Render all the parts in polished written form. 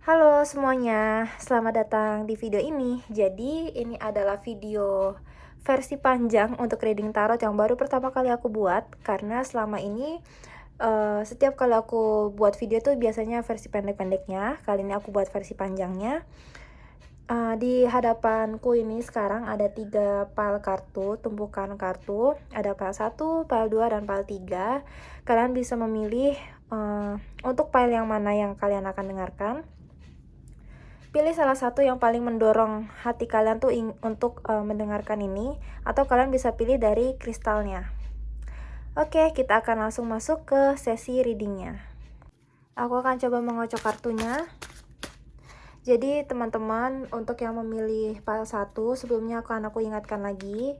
Halo semuanya, selamat datang di video ini. Jadi, ini adalah video versi panjang untuk reading tarot yang baru pertama kali aku buat. Karena selama ini, setiap kali aku buat video tuh biasanya versi pendek-pendeknya. Kali ini aku buat versi panjangnya. Di hadapanku ini sekarang ada 3 pile kartu, tumpukan kartu. Ada pile 1, pile 2, dan pile 3. Kalian bisa memilih untuk pile yang mana yang kalian akan dengarkan. Pilih salah satu yang paling mendorong hati kalian tuh untuk mendengarkan ini, atau kalian bisa pilih dari kristalnya. Oke, kita akan langsung masuk ke sesi readingnya. Aku akan coba mengocok kartunya. Jadi teman-teman, untuk yang memilih pile 1, sebelumnya akan aku ingatkan lagi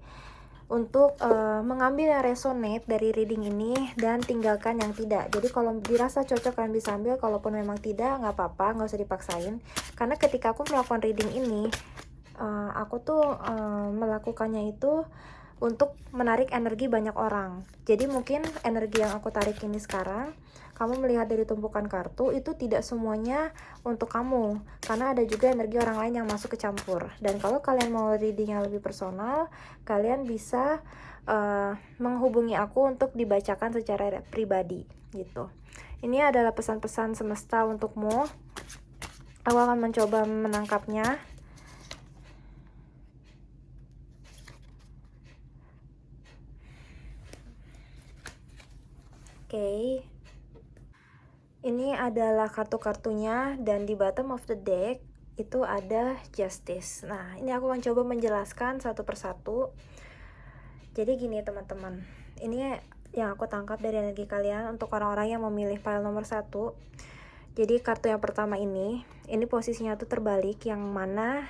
untuk mengambil yang resonate dari reading ini dan tinggalkan yang tidak. Jadi kalau dirasa cocok kalian bisa ambil, kalaupun memang tidak, nggak apa-apa, nggak usah dipaksain. Karena ketika aku melakukan reading ini, aku tuh melakukannya itu untuk menarik energi banyak orang. Jadi mungkin energi yang aku tarik ini sekarang, kamu melihat dari tumpukan kartu itu tidak semuanya untuk kamu, karena ada juga energi orang lain yang masuk ke campur. Dan kalau kalian mau reading yang lebih personal, kalian bisa menghubungi aku untuk dibacakan secara pribadi gitu. Ini adalah pesan-pesan semesta untukmu. Aku akan mencoba menangkapnya. Oke. Ini adalah kartu-kartunya, dan di bottom of the deck itu ada Justice. Nah, ini aku akan coba menjelaskan satu persatu. Jadi gini teman-teman, ini yang aku tangkap dari energi kalian untuk orang-orang yang memilih pile nomor 1. Jadi kartu yang pertama ini posisinya tuh terbalik, yang mana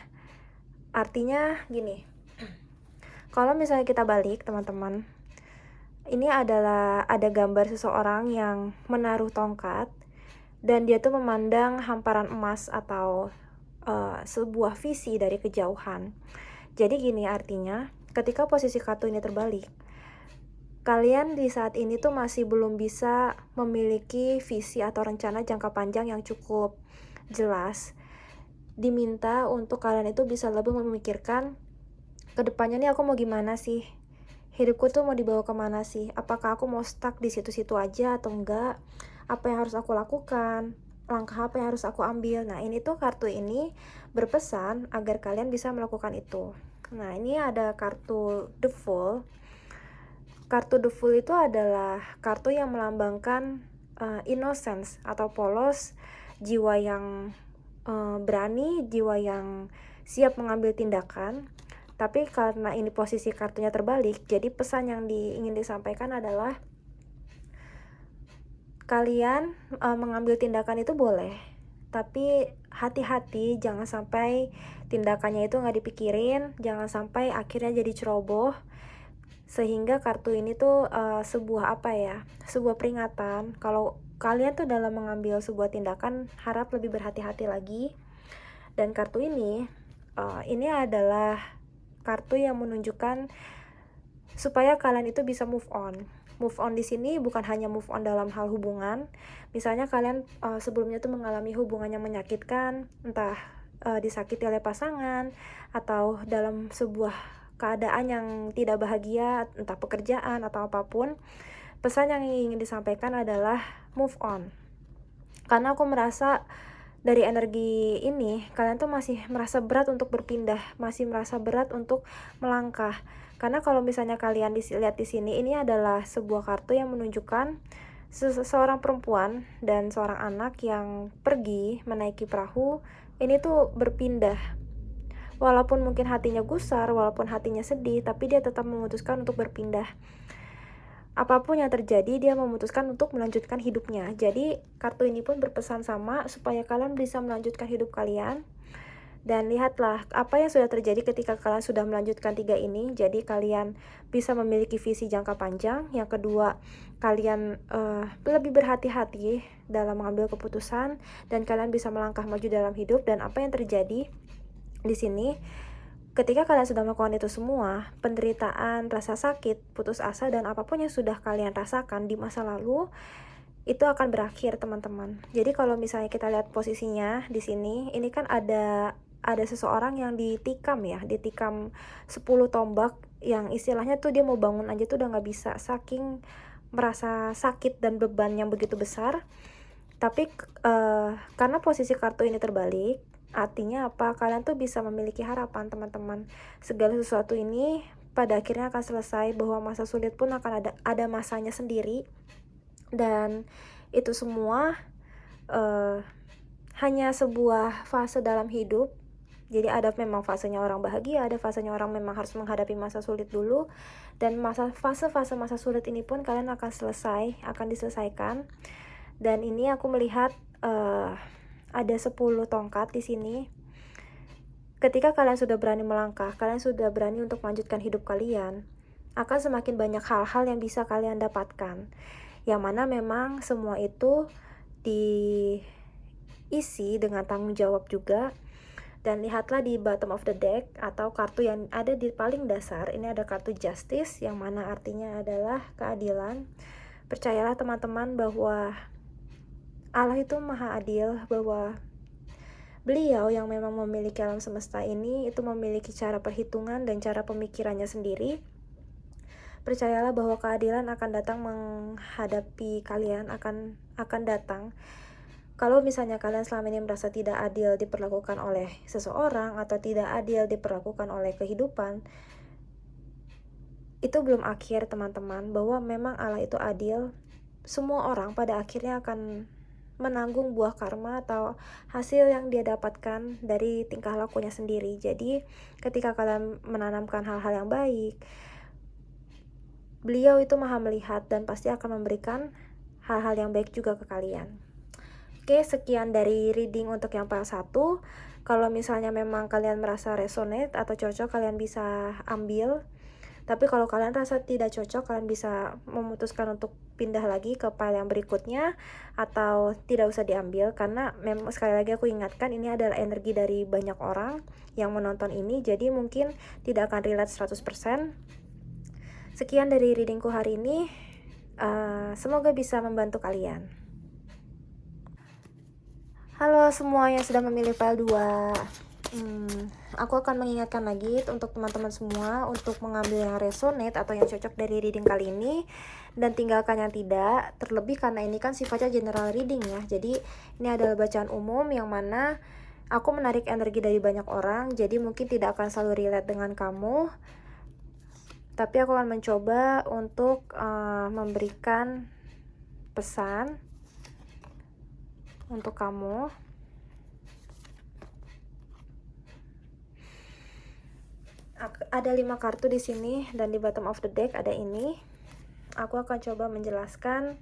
artinya gini. Kalau misalnya kita balik teman-teman, ini adalah ada gambar seseorang yang menaruh tongkat, dan dia tuh memandang hamparan emas atau sebuah visi dari kejauhan. Jadi gini artinya, ketika posisi kartu ini terbalik, kalian di saat ini tuh masih belum bisa memiliki visi atau rencana jangka panjang yang cukup jelas. Diminta untuk kalian itu bisa lebih memikirkan, kedepannya nih aku mau gimana sih? Hidupku tuh mau dibawa kemana sih? Apakah aku mau stuck di situ-situ aja atau enggak? Apa yang harus aku lakukan? Langkah apa yang harus aku ambil? Nah, ini tuh kartu ini berpesan agar kalian bisa melakukan itu. Nah, ini ada kartu The Fool. Kartu The Fool itu adalah kartu yang melambangkan innocence atau polos, jiwa yang berani, jiwa yang siap mengambil tindakan. Tapi karena ini posisi kartunya terbalik, jadi pesan yang ingin disampaikan adalah kalian mengambil tindakan itu boleh, tapi hati-hati jangan sampai tindakannya itu nggak dipikirin, jangan sampai akhirnya jadi ceroboh. Sehingga kartu ini tuh sebuah sebuah peringatan kalau kalian tuh dalam mengambil sebuah tindakan harap lebih berhati-hati lagi. Dan kartu ini adalah kartu yang menunjukkan supaya kalian itu bisa move on. Move on di sini bukan hanya move on dalam hal hubungan. Misalnya kalian sebelumnya tuh mengalami hubungan yang menyakitkan, entah disakiti oleh pasangan atau dalam sebuah keadaan yang tidak bahagia, entah pekerjaan atau apapun. Pesan yang ingin disampaikan adalah move on. Karena aku merasa dari energi ini, kalian tuh masih merasa berat untuk berpindah, masih merasa berat untuk melangkah. Karena kalau misalnya kalian lihat di sini, ini adalah sebuah kartu yang menunjukkan seorang perempuan dan seorang anak yang pergi menaiki perahu. Ini tuh berpindah. Walaupun mungkin hatinya gusar, walaupun hatinya sedih, tapi dia tetap memutuskan untuk berpindah. Apapun yang terjadi, dia memutuskan untuk melanjutkan hidupnya. Jadi kartu ini pun berpesan sama supaya kalian bisa melanjutkan hidup kalian. Dan lihatlah apa yang sudah terjadi ketika kalian sudah melanjutkan 3 ini. Jadi kalian bisa memiliki visi jangka panjang. Yang kedua, kalian lebih berhati-hati dalam mengambil keputusan, dan kalian bisa melangkah maju dalam hidup. Dan apa yang terjadi di sini, ketika kalian sudah melakukan itu semua, penderitaan, rasa sakit, putus asa, dan apapun yang sudah kalian rasakan di masa lalu, itu akan berakhir, teman-teman. Jadi kalau misalnya kita lihat posisinya di sini, ini kan ada seseorang yang ditikam ya, ditikam 10 tombak, yang istilahnya tuh dia mau bangun aja tuh udah nggak bisa, saking merasa sakit dan beban yang begitu besar. Tapi karena posisi kartu ini terbalik, artinya apa? Kalian tuh bisa memiliki harapan, teman-teman. Segala sesuatu ini pada akhirnya akan selesai, bahwa masa sulit pun akan ada masanya sendiri. Dan itu semua hanya sebuah fase dalam hidup. Jadi ada memang fasenya orang bahagia, ada fasenya orang memang harus menghadapi masa sulit dulu. Dan fase-fase masa sulit ini pun kalian akan diselesaikan. Dan ini aku melihat ada 10 tongkat di sini. Ketika kalian sudah berani melangkah, kalian sudah berani untuk melanjutkan hidup kalian, akan semakin banyak hal-hal yang bisa kalian dapatkan, yang mana memang semua itu diisi dengan tanggung jawab juga. Dan lihatlah di bottom of the deck atau kartu yang ada di paling dasar, ini ada kartu Justice, yang mana artinya adalah keadilan. Percayalah teman-teman bahwa Allah itu maha adil, bahwa Beliau yang memang memiliki alam semesta ini itu memiliki cara perhitungan dan cara pemikirannya sendiri. Percayalah bahwa keadilan akan datang menghadapi kalian, akan datang. Kalau misalnya kalian selama ini merasa tidak adil diperlakukan oleh seseorang atau tidak adil diperlakukan oleh kehidupan, itu belum akhir, teman-teman. Bahwa memang Allah itu adil. Semua orang pada akhirnya akan menanggung buah karma atau hasil yang dia dapatkan dari tingkah lakunya sendiri. Jadi ketika kalian menanamkan hal-hal yang baik, Beliau itu maha melihat dan pasti akan memberikan hal-hal yang baik juga ke kalian. Oke, sekian dari reading untuk yang part 1. Kalau misalnya memang kalian merasa resonate atau cocok, kalian bisa ambil. Tapi kalau kalian rasa tidak cocok, kalian bisa memutuskan untuk pindah lagi ke file yang berikutnya, atau tidak usah diambil. Karena memang sekali lagi aku ingatkan, ini adalah energi dari banyak orang yang menonton ini, jadi mungkin tidak akan relate 100%. Sekian dari readingku hari ini. Semoga bisa membantu kalian. Halo semua yang sudah memilih file 2. Aku akan mengingatkan lagi untuk teman-teman semua untuk mengambil yang resonate atau yang cocok dari reading kali ini, dan tinggalkan yang tidak. Terlebih karena ini kan sifatnya general reading ya, jadi ini adalah bacaan umum yang mana aku menarik energi dari banyak orang, jadi mungkin tidak akan selalu relate dengan kamu. Tapi aku akan mencoba untuk memberikan pesan untuk kamu. Ada 5 kartu di sini, dan di bottom of the deck ada ini. Aku akan coba menjelaskan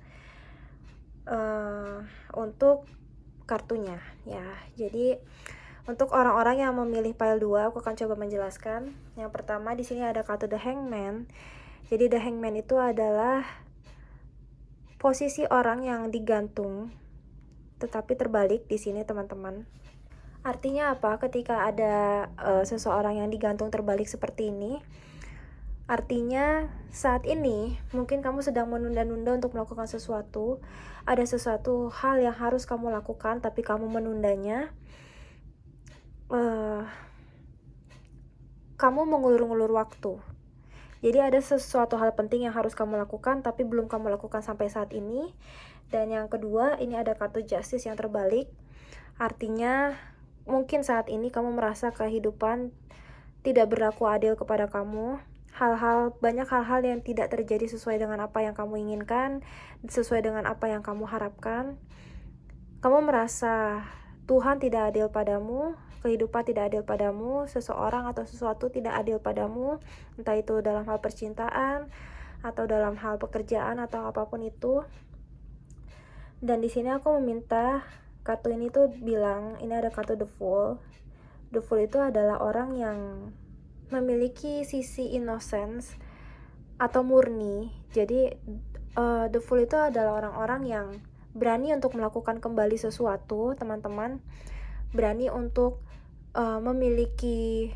untuk kartunya ya. Jadi untuk orang-orang yang memilih pile 2, aku akan coba menjelaskan. Yang pertama di sini ada kartu The Hangman. Jadi The Hangman itu adalah posisi orang yang digantung tetapi terbalik di sini, teman-teman. Artinya apa? Ketika ada seseorang yang digantung terbalik seperti ini, artinya saat ini mungkin kamu sedang menunda-nunda untuk melakukan sesuatu. Ada sesuatu hal yang harus kamu lakukan tapi kamu menundanya. Kamu mengulur-ngulur waktu. Jadi ada sesuatu hal penting yang harus kamu lakukan tapi belum kamu lakukan sampai saat ini. Dan yang kedua, ini ada kartu Justice yang terbalik. Artinya mungkin saat ini kamu merasa kehidupan tidak berlaku adil kepada kamu. Banyak hal-hal yang tidak terjadi sesuai dengan apa yang kamu inginkan, sesuai dengan apa yang kamu harapkan. Kamu merasa Tuhan tidak adil padamu, kehidupan tidak adil padamu, seseorang atau sesuatu tidak adil padamu, entah itu dalam hal percintaan atau dalam hal pekerjaan atau apapun itu. Dan di sini aku meminta kartu ini tuh bilang, ini ada kartu The Fool. The Fool itu adalah orang yang memiliki sisi innocence atau murni. Jadi The Fool itu adalah orang-orang yang berani untuk melakukan kembali sesuatu, teman-teman. Berani untuk memiliki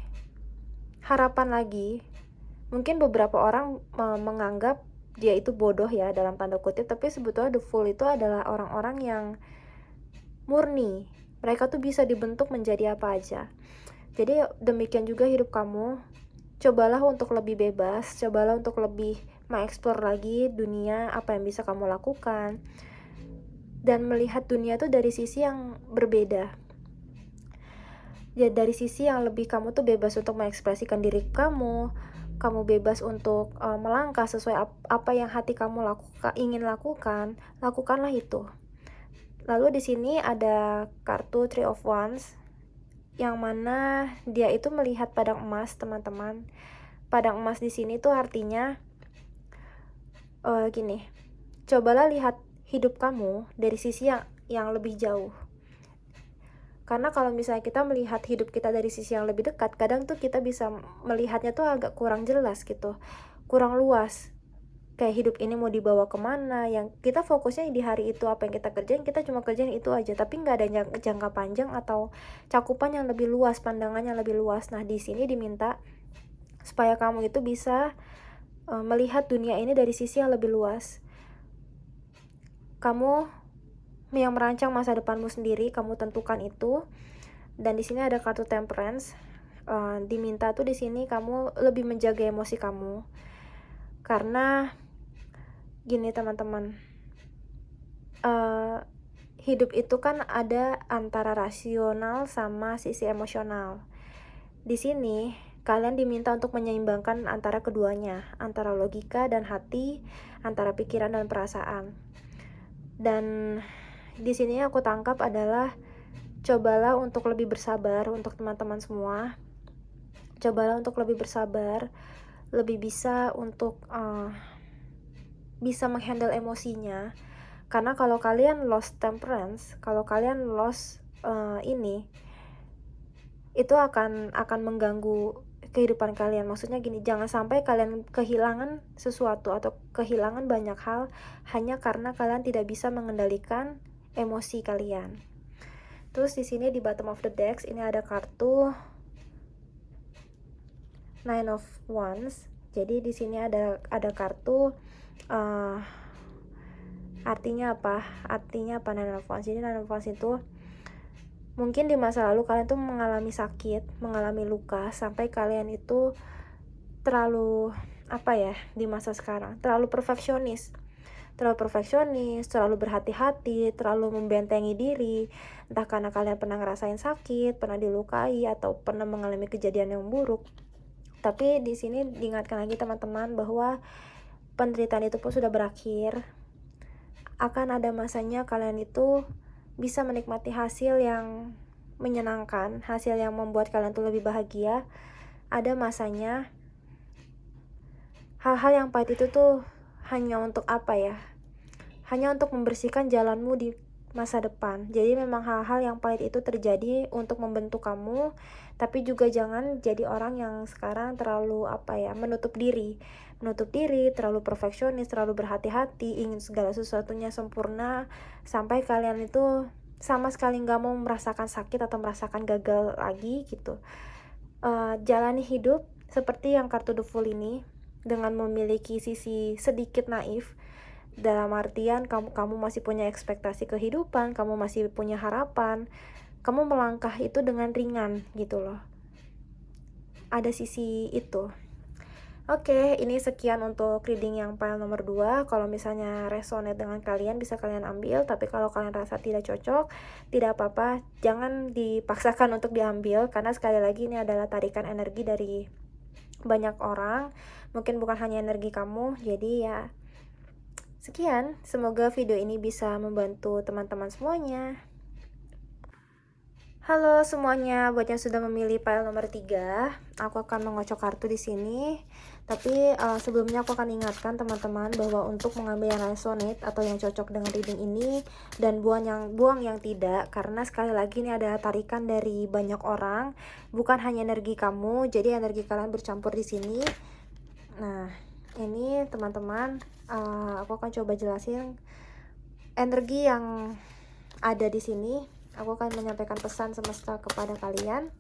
harapan lagi. Mungkin beberapa orang menganggap dia itu bodoh ya dalam tanda kutip, tapi sebetulnya the fool itu adalah orang-orang yang murni. Mereka tuh bisa dibentuk menjadi apa aja. Jadi demikian juga hidup kamu. Cobalah untuk lebih bebas, cobalah untuk lebih mengeksplor lagi dunia, apa yang bisa kamu lakukan, dan melihat dunia tuh dari sisi yang berbeda. Ya, dari sisi yang lebih kamu tuh bebas untuk mengekspresikan diri kamu bebas untuk melangkah sesuai apa yang hati kamu ingin lakukan, lakukanlah itu. Lalu di sini ada kartu Three of Wands, yang mana dia itu melihat padang emas, teman-teman. Padang emas di sini tuh artinya gini, cobalah lihat hidup kamu dari sisi yang lebih jauh. Karena kalau misalnya kita melihat hidup kita dari sisi yang lebih dekat, kadang tuh kita bisa melihatnya tuh agak kurang jelas gitu, kurang luas. Kayak hidup ini mau dibawa kemana, yang kita fokusnya di hari itu apa yang kita kerjain, kita cuma kerjain itu aja, tapi nggak ada jangka panjang atau cakupan yang lebih luas, pandangan yang lebih luas. Nah di sini diminta supaya kamu itu bisa melihat dunia ini dari sisi yang lebih luas. Kamu yang merancang masa depanmu sendiri, kamu tentukan itu. Dan di sini ada kartu Temperance. Diminta tuh di sini kamu lebih menjaga emosi kamu, karena gini teman-teman, hidup itu kan ada antara rasional sama sisi emosional. Di sini kalian diminta untuk menyeimbangkan antara keduanya, antara logika dan hati, antara pikiran dan perasaan. Dan di sini aku tangkap adalah cobalah untuk lebih bersabar untuk teman-teman semua. Cobalah untuk lebih bersabar, lebih bisa untuk bisa menghandle emosinya. Karena kalau kalian lost temperance, kalau kalian lost ini, itu akan mengganggu kehidupan kalian. Maksudnya gini, jangan sampai kalian kehilangan sesuatu atau kehilangan banyak hal hanya karena kalian tidak bisa mengendalikan emosi kalian. Terus di sini di bottom of the deck ini ada kartu Nine of Wands. Jadi di sini ada kartu artinya apa? Nine of Wands. Jadi Nine of Wands itu mungkin di masa lalu kalian tuh mengalami sakit, mengalami luka, sampai kalian itu terlalu di masa sekarang terlalu perfeksionis, terlalu berhati-hati, terlalu membentengi diri, entah karena kalian pernah ngerasain sakit, pernah dilukai, atau pernah mengalami kejadian yang buruk. Tapi di sini diingatkan lagi teman-teman bahwa penderitaan itu pun sudah berakhir. Akan ada masanya kalian itu bisa menikmati hasil yang menyenangkan, hasil yang membuat kalian tuh lebih bahagia. Ada masanya hal-hal yang pahit itu tuh hanya untuk hanya untuk membersihkan jalanmu di masa depan. Jadi memang hal-hal yang pahit itu terjadi untuk membentuk kamu, tapi juga jangan jadi orang yang sekarang terlalu menutup diri, terlalu perfeksionis, terlalu berhati-hati, ingin segala sesuatunya sempurna, sampai kalian itu sama sekali nggak mau merasakan sakit atau merasakan gagal lagi gitu. Jalani hidup seperti yang kartu The Fool ini, dengan memiliki sisi sedikit naif, dalam artian kamu masih punya ekspektasi kehidupan, kamu masih punya harapan, kamu melangkah itu dengan ringan gitu loh. Ada sisi itu. Oke, ini sekian untuk reading yang pile nomor 2. Kalau misalnya resonate dengan kalian, bisa kalian ambil. Tapi kalau kalian rasa tidak cocok, tidak apa-apa. Jangan dipaksakan untuk diambil, karena sekali lagi ini adalah tarikan energi dari banyak orang. Mungkin bukan hanya energi kamu. Jadi ya, sekian. Semoga video ini bisa membantu teman-teman semuanya. Halo semuanya, buat yang sudah memilih pile nomor 3, aku akan mengocok kartu di sini. Tapi sebelumnya aku akan ingatkan teman-teman bahwa untuk mengambil yang resonate atau yang cocok dengan reading ini, dan buang yang tidak, karena sekali lagi ini ada tarikan dari banyak orang, bukan hanya energi kamu, jadi energi kalian bercampur di sini. Nah, ini teman-teman, aku akan coba jelasin energi yang ada di sini. Aku akan menyampaikan pesan semesta kepada kalian.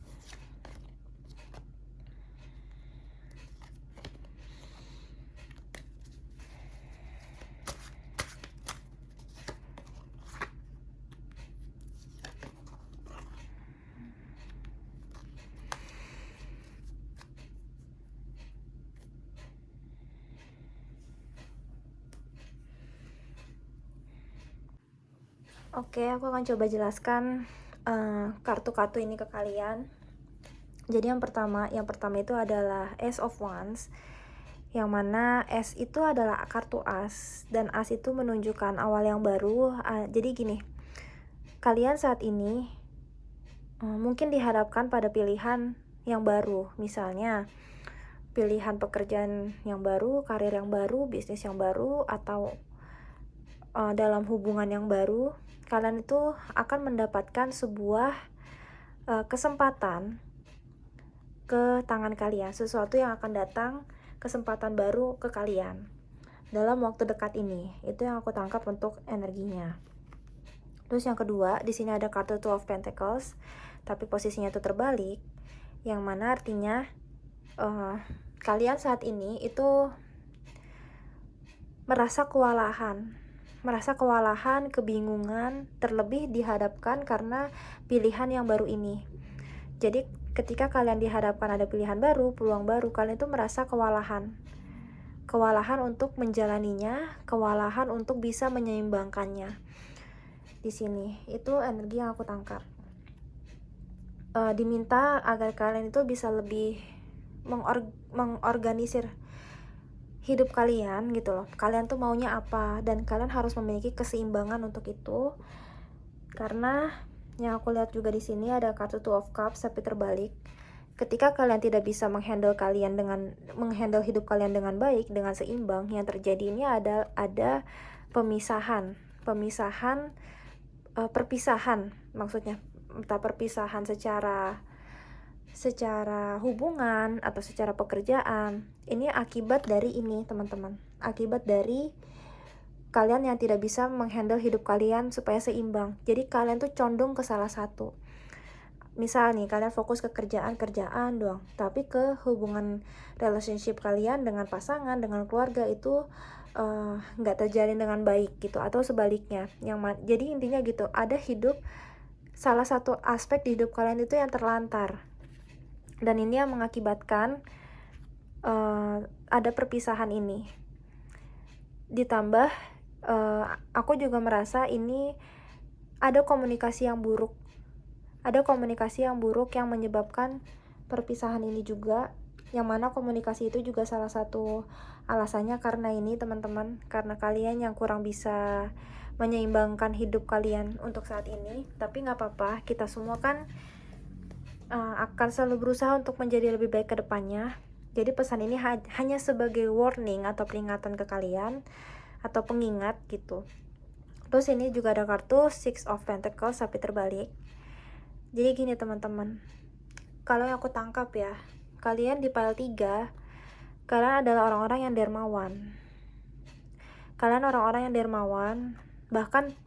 Oke, aku akan coba jelaskan kartu-kartu ini ke kalian. Jadi yang pertama itu adalah Ace of Wands, yang mana Ace itu adalah kartu as, dan as itu menunjukkan awal yang baru. Jadi gini, kalian saat ini mungkin dihadapkan pada pilihan yang baru, misalnya pilihan pekerjaan yang baru, karir yang baru, bisnis yang baru, atau dalam hubungan yang baru. Kalian itu akan mendapatkan sebuah kesempatan ke tangan kalian, sesuatu yang akan datang, kesempatan baru ke kalian dalam waktu dekat ini. Itu yang aku tangkap untuk energinya. Terus yang kedua, di sini ada kartu Two of Pentacles, tapi posisinya itu terbalik, yang mana artinya kalian saat ini itu merasa kewalahan, kebingungan, terlebih dihadapkan karena pilihan yang baru ini. Jadi ketika kalian dihadapkan ada pilihan baru, peluang baru, kalian itu merasa kewalahan untuk menjalaninya, kewalahan untuk bisa menyeimbangkannya. Di sini itu energi yang aku tangkap. Diminta agar kalian itu bisa lebih mengorganisir hidup kalian gitu loh. Kalian tuh maunya apa, dan kalian harus memiliki keseimbangan untuk itu. Karena yang aku lihat juga di sini ada kartu Two of Cups tapi terbalik. Ketika kalian tidak bisa menghandle hidup kalian dengan baik, dengan seimbang, yang terjadi ini ada perpisahan maksudnya, entah perpisahan secara hubungan atau secara pekerjaan. Ini akibat dari ini, teman-teman. Akibat dari kalian yang tidak bisa menghandle hidup kalian supaya seimbang. Jadi kalian tuh condong ke salah satu. Misal nih, kalian fokus ke kerjaan doang, tapi ke hubungan relationship kalian dengan pasangan, dengan keluarga itu nggak terjalin dengan baik gitu, atau sebaliknya. Jadi intinya gitu, ada salah satu aspek di hidup kalian itu yang terlantar, dan ini yang mengakibatkan ada perpisahan ini. Ditambah aku juga merasa ini ada komunikasi yang buruk yang menyebabkan perpisahan ini juga, yang mana komunikasi itu juga salah satu alasannya karena ini, teman-teman, karena kalian yang kurang bisa menyeimbangkan hidup kalian untuk saat ini. Tapi nggak apa-apa, kita semua kan akan selalu berusaha untuk menjadi lebih baik ke depannya. Jadi pesan ini hanya sebagai warning atau peringatan ke kalian, atau pengingat gitu. Terus ini juga ada kartu Six of Pentacles tapi terbalik. Jadi gini, teman-teman, kalau yang aku tangkap ya, kalian di pile 3, kalian adalah orang-orang yang dermawan. Bahkan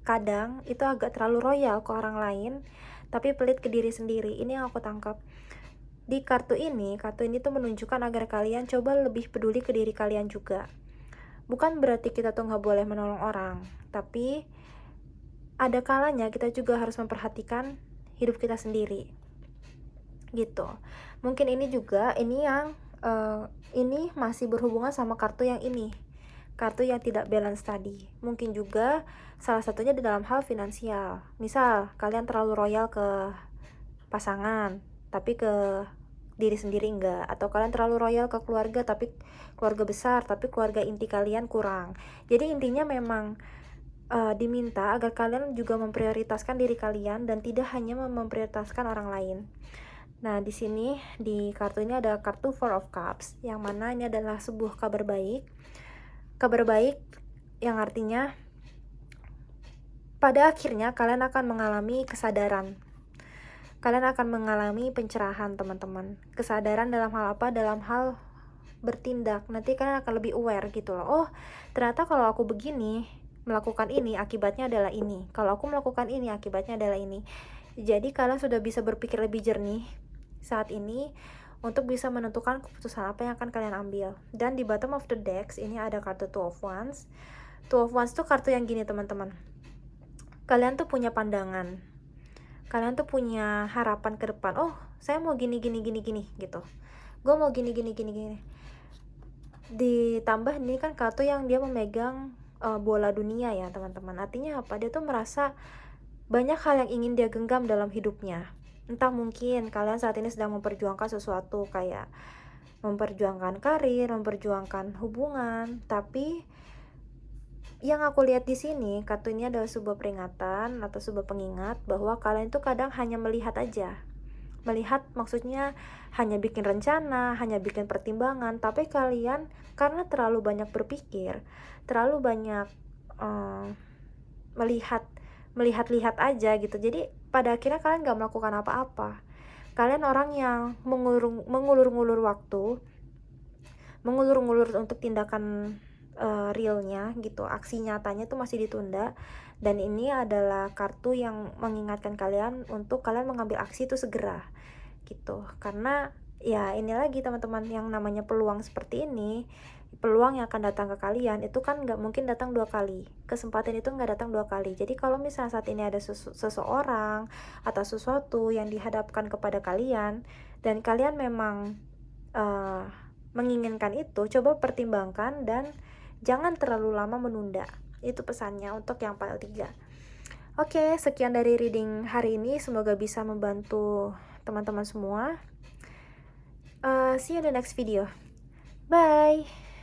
kadang itu agak terlalu royal ke orang lain, tapi pelit ke diri sendiri. Ini yang aku tangkap. Di kartu ini tuh menunjukkan agar kalian coba lebih peduli ke diri kalian juga. Bukan berarti kita tuh nggak boleh menolong orang, tapi ada kalanya kita juga harus memperhatikan hidup kita sendiri gitu. Mungkin ini yang ini masih berhubungan sama kartu yang ini, kartu yang tidak balance tadi. Mungkin juga salah satunya di dalam hal finansial. Misal kalian terlalu royal ke pasangan tapi ke diri sendiri enggak, atau kalian terlalu royal ke keluarga tapi keluarga besar tapi keluarga inti kalian kurang. Jadi intinya memang diminta agar kalian juga memprioritaskan diri kalian dan tidak hanya memprioritaskan orang lain. Nah, di sini di kartu ini ada kartu Four of Cups, yang mana ini adalah sebuah kabar baik yang artinya pada akhirnya kalian akan mengalami kesadaran. Kalian akan mengalami pencerahan, teman-teman. Kesadaran dalam hal apa? Dalam hal bertindak. Nanti kalian akan lebih aware gitu loh. Oh, ternyata kalau aku begini, melakukan ini, akibatnya adalah ini. Kalau aku melakukan ini, akibatnya adalah ini. Jadi kalian sudah bisa berpikir lebih jernih saat ini untuk bisa menentukan keputusan apa yang akan kalian ambil. Dan di bottom of the decks ini ada kartu Two of Wands. Two of Wands tuh kartu yang gini, teman-teman. Kalian tuh punya pandangan. Kalian tuh punya harapan ke depan. Oh, saya mau gini gitu. Gue mau gini. Ditambah ini kan kartu yang dia memegang bola dunia ya teman-teman. Artinya apa? Dia tuh merasa banyak hal yang ingin dia genggam dalam hidupnya. Entah mungkin kalian saat ini sedang memperjuangkan sesuatu, kayak memperjuangkan karir, memperjuangkan hubungan, tapi yang aku lihat di sini, kartu ini adalah sebuah peringatan atau sebuah pengingat bahwa kalian itu kadang hanya melihat aja. Melihat maksudnya hanya bikin rencana, hanya bikin pertimbangan, tapi kalian karena terlalu banyak berpikir, terlalu banyak melihat-lihat aja gitu. Jadi pada akhirnya kalian gak melakukan apa-apa. Kalian orang yang mengulur-ngulur waktu, mengulur-ngulur untuk tindakan realnya gitu, aksi nyatanya tuh masih ditunda. Dan ini adalah kartu yang mengingatkan kalian untuk kalian mengambil aksi itu segera gitu. Karena ya ini lagi teman-teman, yang namanya peluang seperti ini, peluang yang akan datang ke kalian itu kan nggak mungkin datang 2 kali. Kesempatan itu nggak datang 2 kali. Jadi kalau misalnya saat ini ada seseorang atau sesuatu yang dihadapkan kepada kalian dan kalian memang menginginkan itu, coba pertimbangkan dan jangan terlalu lama menunda. Itu pesannya untuk yang pile 3. Oke, sekian dari reading hari ini. Semoga bisa membantu teman-teman semua. See you in the next video. Bye.